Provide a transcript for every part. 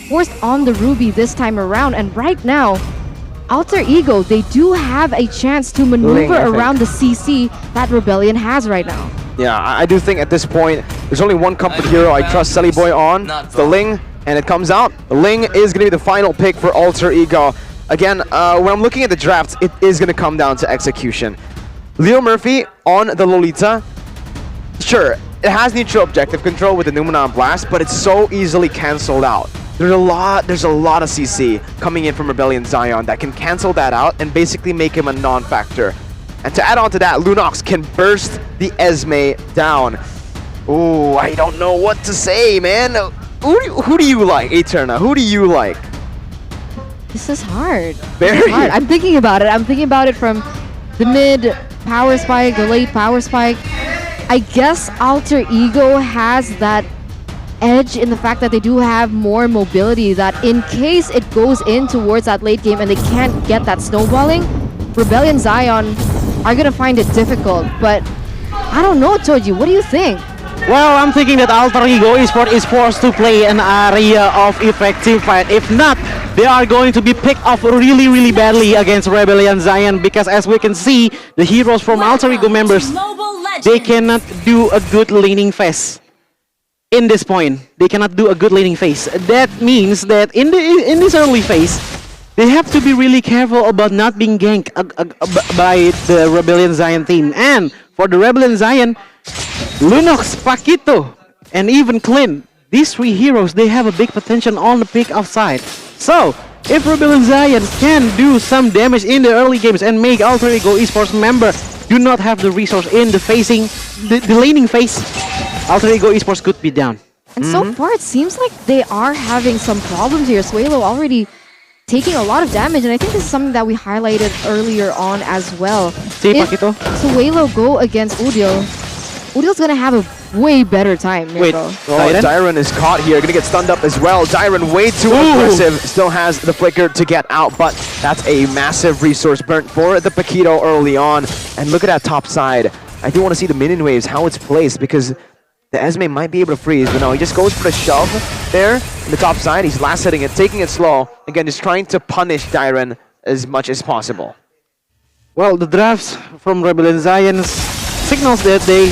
forced on the Ruby this time around. And right now, Alter Ego, they do have a chance to maneuver around the CC that Rebellion has right now. Yeah, I do think at this point, there's only one comfort hero I trust Sully Boy on, the Ling, and it comes out. The Ling is going to be the final pick for Alter Ego. Again, when I'm looking at the draft, it is going to come down to execution. Leo Murphy on the Lolita, sure, it has neutral objective control with the Numenon Blast, but it's so easily cancelled out. There's a lot of CC coming in from Rebellion Zion that can cancel that out and basically make him a non-factor. And to add on to that, Lunox can burst the Esme down. Ooh, I don't know what to say, man. Who do you like, Eterna? Who do you like? This is hard. Very hard. I'm thinking about it. I'm thinking about it from the mid power spike, the late power spike. I guess Alter Ego has that edge in the fact that they do have more mobility, that in case it goes in towards that late game and they can't get that snowballing, Rebellion Zion are gonna find it difficult. But I don't know, Toji, what do you think? Well, I'm thinking that Alter Ego Esports is forced to play an area of effective fight. If not, they are going to be picked off really badly against Rebellion Zion, because as we can see, the heroes from Alter Ego members, they cannot do a good laning phase. In this point, they cannot do a good laning phase. That means that in this early phase, they have to be really careful about not being ganked by the Rebellion Zion team. And for the Rebellion Zion, Lunox, Paquito, and even Clint, these three heroes, they have a big potential on the pick off side. So, if Rebellion Zion can do some damage in the early games and make Alter Ego Esports member do not have the resource in the laning phase, Alter Ego Esports could be down. And so far, it seems like they are having some problems here. Suelo already taking a lot of damage, and I think this is something that we highlighted earlier on as well. See, Paquito? Suelo go against Udil, Udil's gonna have a way better time, Wait, Dyron is caught here, gonna get stunned up as well. Dyron way too aggressive, still has the flicker to get out, but that's a massive resource burnt for the Paquito early on. And look at that top side. I do want to see the minion waves, how it's placed, because the Esme might be able to freeze, but no, he just goes for the shove there in the top side. He's last hitting it, taking it slow. Again, just trying to punish Dyron as much as possible. Well, the drafts from Rebellion Zion signals that they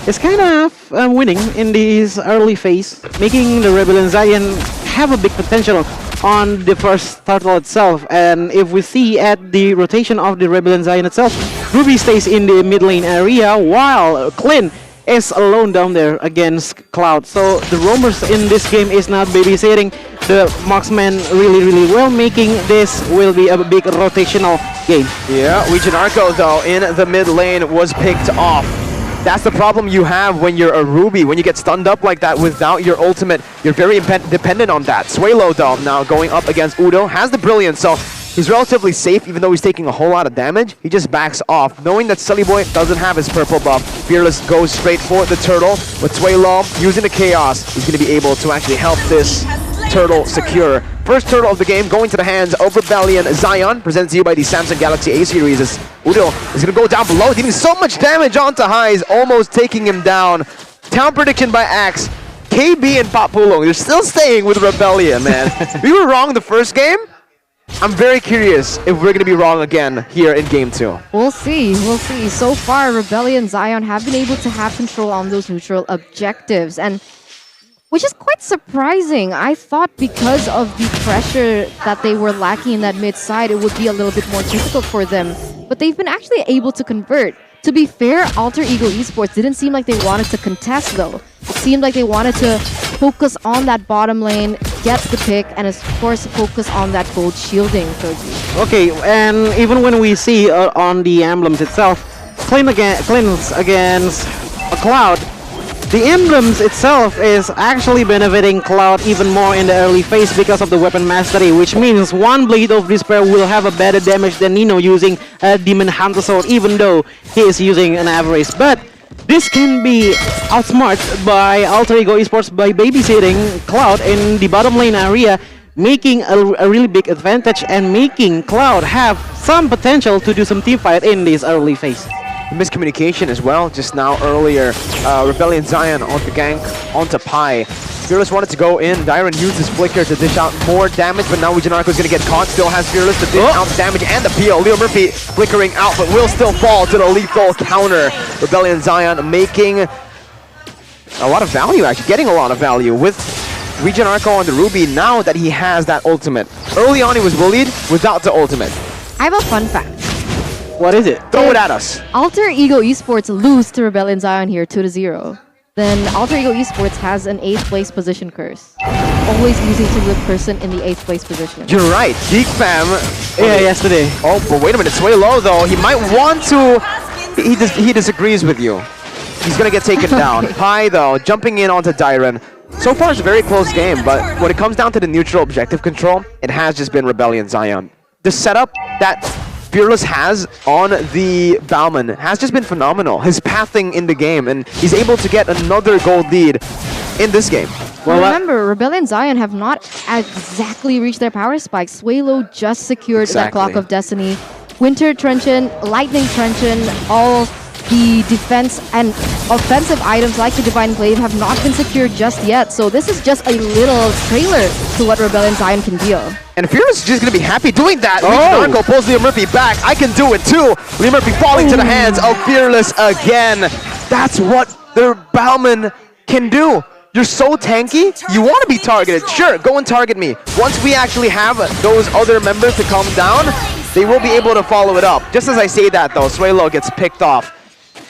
is kind of winning in this early phase, making the Rebellion Zion have a big potential on the first turtle itself. And if we see at the rotation of the Rebellion Zion itself, Ruby stays in the mid lane area while Clint is alone down there against Cloud. So the roamers in this game is not babysitting the marksman really well, making this will be a big rotational game. Yeah, Legion Arco though in the mid lane was picked off. That's the problem you have when you're a Ruby. When you get stunned up like that without your ultimate, you're very dependent on that. Suelo though now going up against Udo has the Brilliance, so he's relatively safe even though he's taking a whole lot of damage. He just backs off, knowing that Sully Boy doesn't have his purple buff. Fearless goes straight for the turtle. With Suelo using the Chaos, he's going to be able to actually help this turtle secure. First turtle of the game going to the hands of Rebellion Zion, presented to you by the Samsung Galaxy A series. As Udo is going to go down below, dealing so much damage onto Highs, almost taking him down. Town prediction by Axe. KB and Papulo, they're still staying with Rebellion, man. We were wrong the first game. I'm very curious if we're going to be wrong again here in Game 2. We'll see, we'll see. So far, Rebellion Zion have been able to have control on those neutral objectives, and which is quite surprising. I thought because of the pressure that they were lacking in that mid side, it would be a little bit more difficult for them. But they've been actually able to convert. To be fair, Alter Ego Esports didn't seem like they wanted to contest though. It seemed like they wanted to focus on that bottom lane, get the pick, and of course focus on that gold shielding. Okay, and even when we see on the emblems itself, Clint against a Cloud, the emblems itself is actually benefiting Cloud even more in the early phase because of the weapon mastery, which means one Blade of Despair will have a better damage than Nino using a Demon Hunter Sword, even though he is using an average. But this can be outsmarted by Alter Ego Esports by babysitting Cloud in the bottom lane area, making a really big advantage and making Cloud have some potential to do some team fight in this early phase. Miscommunication as well, just now earlier. Rebellion Zion onto gank, onto Pi. Fearless wanted to go in. Dyron used his flicker to dish out more damage, but now Wijanarko is going to get caught. Still has Fearless to dish out the damage and the peel. Leo Murphy flickering out, but will still fall to the lethal counter. Rebellion Zion making a lot of value, actually. Getting a lot of value with Wijanarko on the Ruby now that he has that ultimate. Early on, he was bullied without the ultimate. I have a fun fact. What is it? Throw it at us. Alter Ego Esports lose to Rebellion Zion here 2-0. Then Alter Ego Esports has an 8th place position curse. Always losing to the person in the 8th place position. You're right. Geek Fam. Yeah, yesterday. Oh, but wait a minute. Sway low, though. He might want to. He disagrees with you. He's going to get taken down. Pi, though, jumping in onto Dyron. So far, it's a very close game, but when it comes down to the neutral objective control, it has just been Rebellion Zion. The setup that Fearless has on the Bauman has just been phenomenal. His pathing in the game, and he's able to get another gold lead in this game. Well, remember, Rebellion Zion have not exactly reached their power spikes. Swaylo just secured that Clock of Destiny. Winter Truncheon, Lightning Truncheon, all the defense and offensive items like the Divine Glaive have not been secured just yet. So this is just a little trailer to what Rebellion Zion can deal. And Fearless is just going to be happy doing that. Oh. Narco pulls Leo Murphy back. I can do it too. Leo Murphy falling to the hands of Fearless again. That's what the Bauman can do. You're so tanky, you want to be targeted. Sure, go and target me. Once we actually have those other members to calm down, they will be able to follow it up. Just as I say that though, Swaylo gets picked off.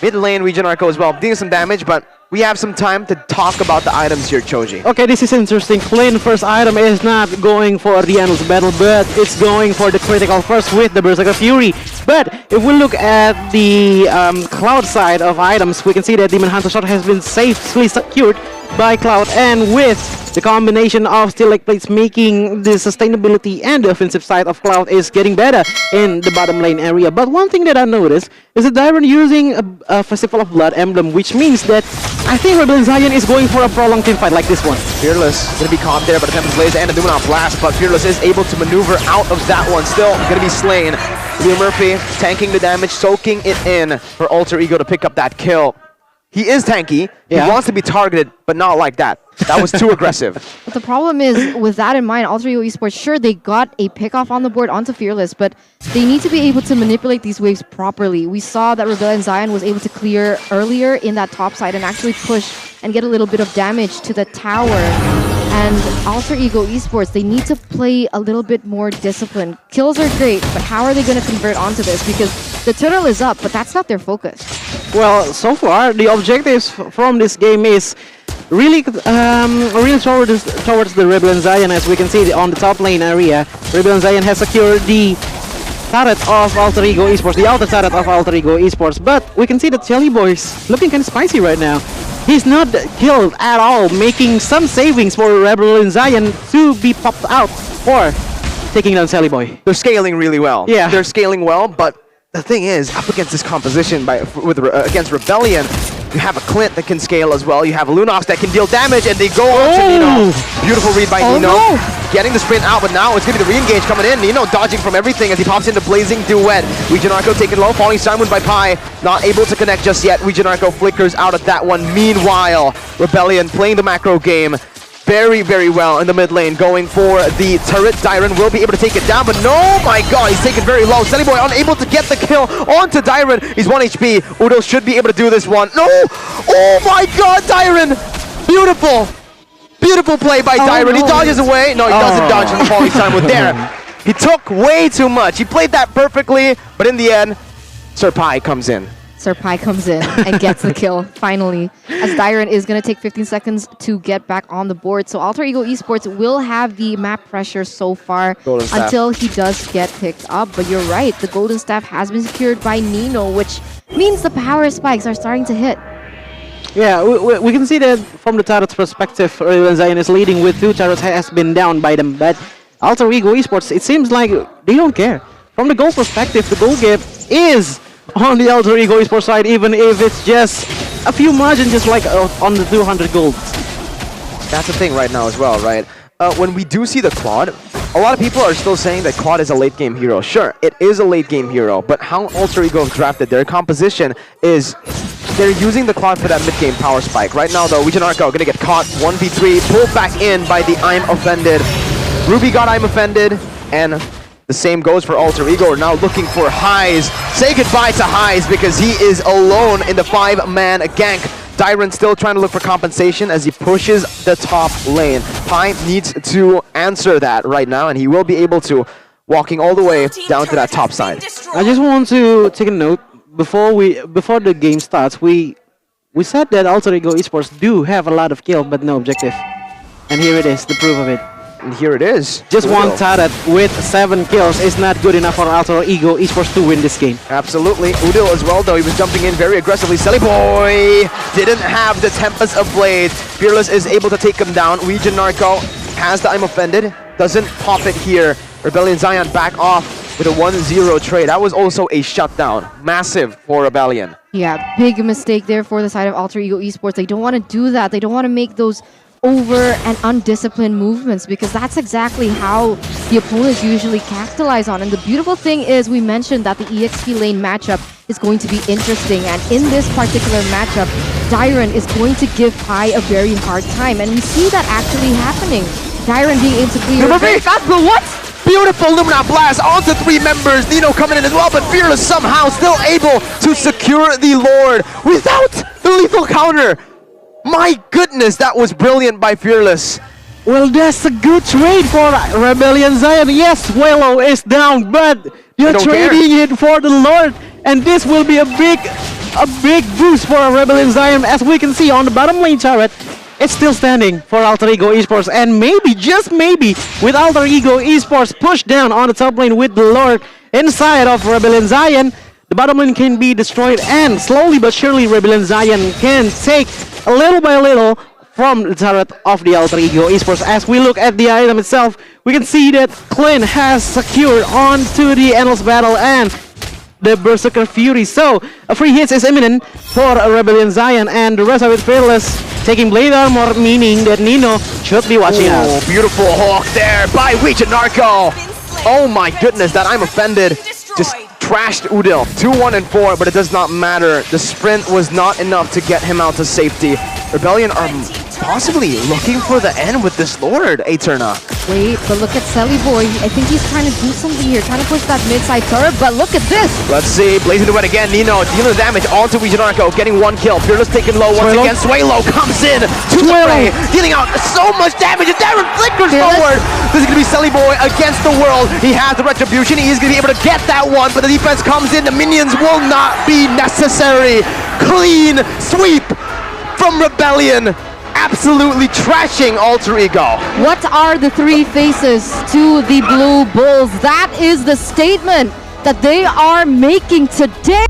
Mid lane, Wijanarko as well, doing some damage, but we have some time to talk about the items here, Choji. Okay, this is interesting. Flynn first item is not going for the endless battle, but it's going for the critical first with the Berserker Fury. But if we look at the Cloud side of items, we can see that Demon Hunter Shot has been safely secured by Cloud, and with the combination of Steel Leg Plates making the sustainability and the offensive side of Cloud is getting better in the bottom lane area. But one thing that I noticed is that Dyron using a Festival of Blood emblem, which means that I think Rebellion Zion is going for a prolonged team fight like this one. Fearless going to be caught there by the Tempest Blaze and a Dumanov Blast, but Fearless is able to maneuver out of that one. Still going to be slain. Leo Murphy tanking the damage, soaking it in for Alter Ego to pick up that kill. He is tanky. Yeah. He wants to be targeted, but not like that. That was too aggressive. But the problem is, with that in mind, Alter Ego Esports, sure, they got a pick-off on the board onto Fearless, but they need to be able to manipulate these waves properly. We saw that Rebellion Zion was able to clear earlier in that top side and actually push and get a little bit of damage to the tower. And Alter Ego Esports, they need to play a little bit more disciplined. Kills are great, but how are they going to convert onto this? Because the turtle is up, but that's not their focus. Well, so far, the objectives from this game is really towards the Rebellion Zion. As we can see on the top lane area, Rebellion Zion has secured the turret of Alter Ego Esports, the outer turret of Alter Ego Esports. But we can see that Jelly Boy's looking kind of spicy right now. He's not killed at all, making some savings for Rebellion Zion to be popped out for taking down Sally Boy. They're scaling really well. Yeah. They're scaling well, but the thing is, up against this composition against Rebellion, you have a Clint that can scale as well. You have Lunox that can deal damage, and they go on to Nino. Beautiful read by Nino. No. Getting the sprint out, but now it's going to be the re-engage coming in. Nino dodging from everything as he pops into Blazing Duet. Wijanarko taken low, falling Simon by Pi. Not able to connect just yet. Wijanarko flickers out of that one. Meanwhile, Rebellion playing the macro game very, very well in the mid lane, going for the turret. Dyron will be able to take it down, but no, my god, he's taken very low. Selly Boy unable to get the kill onto Dyron. He's 1 HP. Udo should be able to do this one. No! Oh my god, Dyron! Beautiful! Beautiful play by Dyron. He dodges away. No, he doesn't dodge in the falling time with there. He took way too much. He played that perfectly, but in the end, Sir Pi comes in. Sir Pi comes in and gets the kill, finally, as Dyron is going to take 15 seconds to get back on the board. So Alter Ego Esports will have the map pressure so far until he does get picked up. But you're right, the Golden Staff has been secured by Nino, which means the power spikes are starting to hit. Yeah, we can see that from the turret's perspective, Rebellion Zion is leading with 2 turrets has been down by them. But Alter Ego Esports, it seems like they don't care. From the goal perspective, the goal gap is on the Alter Ego Esports side, even if it's just a few margin, just like on the 200 gold. That's the thing right now as well, right? When we do see the Claude, a lot of people are still saying that Claude is a late game hero. Sure, it is a late game hero, but how Alter Ego have drafted their composition is they're using the clock for that mid-game power spike. Right now, though, Wijanarko gonna get caught 1v3, pulled back in by the I'm Offended. Ruby got I'm Offended, and the same goes for Alter Ego. We're now looking for Highs. Say goodbye to Highs because he is alone in the 5-man gank. Dyron still trying to look for compensation as he pushes the top lane. Pi needs to answer that right now, and he will be able to, walking all the way down to that top side. I just want to take a note before the game starts. We said that Alter Ego Esports do have a lot of kills but no objective, and here it is, the proof of it. And here it is. Just one turret with 7 kills is not good enough for Alter Ego Esports to win this game. Absolutely. Udil as well, though. He was jumping in very aggressively. Selly Boy didn't have the Tempest of Blades. Fearless is able to take him down. Region Narco has the I'm Offended. Doesn't pop it here. Rebellion Zion back off with a 1-0 trade. That was also a shutdown. Massive for Rebellion. Yeah, big mistake there for the side of Alter Ego Esports. They don't want to do that. They don't want to make those over and undisciplined movements because that's exactly how the opponents usually capitalize on. And the beautiful thing is we mentioned that the EXP lane matchup is going to be interesting, and in this particular matchup Dyron is going to give Pi a very hard time, and we see that actually happening. Dyron being able to clear what? Beautiful Lumina Blast onto 3 members. Nino coming in as well, but Fearless somehow still able to secure the Lord without the lethal counter. My goodness, that was brilliant by Fearless. Well, that's a good trade for Rebellion Zion. Yes, Swallow is down, but you're trading it for the Lord, and this will be a big boost for Rebellion Zion. As we can see on the bottom lane turret, it's still standing for Alter Ego Esports, and maybe, just maybe, with Alter Ego Esports pushed down on the top lane with the Lord inside of Rebellion Zion, the bottom lane can be destroyed, and slowly but surely Rebellion Zion can take a little by little from the turret of the Alter Ego Esports. As we look at the item itself, we can see that Clint has secured onto the Endless Battle and the Berserker Fury. So a free hit is imminent for Rebellion Zion, and the rest of it Fearless taking Blade Armor, meaning that Nino should be watching out. Oh, beautiful Hawk there by Wijanarko. Oh my goodness, that I'm Offended just trashed Udil. 2-1 and 4, but it does not matter. The sprint was not enough to get him out to safety. Rebellion are possibly looking for the end with this Lord, Aeterna. Wait, but look at Selly Boy. I think he's trying to do something here, trying to push that mid-side turret, but look at this! Let's see, blazing the wet again. Nino dealing damage onto Wijanarko, getting 1 kill. Fearless taken low once again. Swalo comes in to the fray, dealing out so much damage, and Darren flickers forward. This is going to be Selly Boy against the world. He has the retribution. He is going to be able to get that one, but the defense comes in. The minions will not be necessary. Clean sweep from Rebellion. Absolutely trashing Alter Ego. What are the 3 faces to the Blue Bulls? That is the statement that they are making today.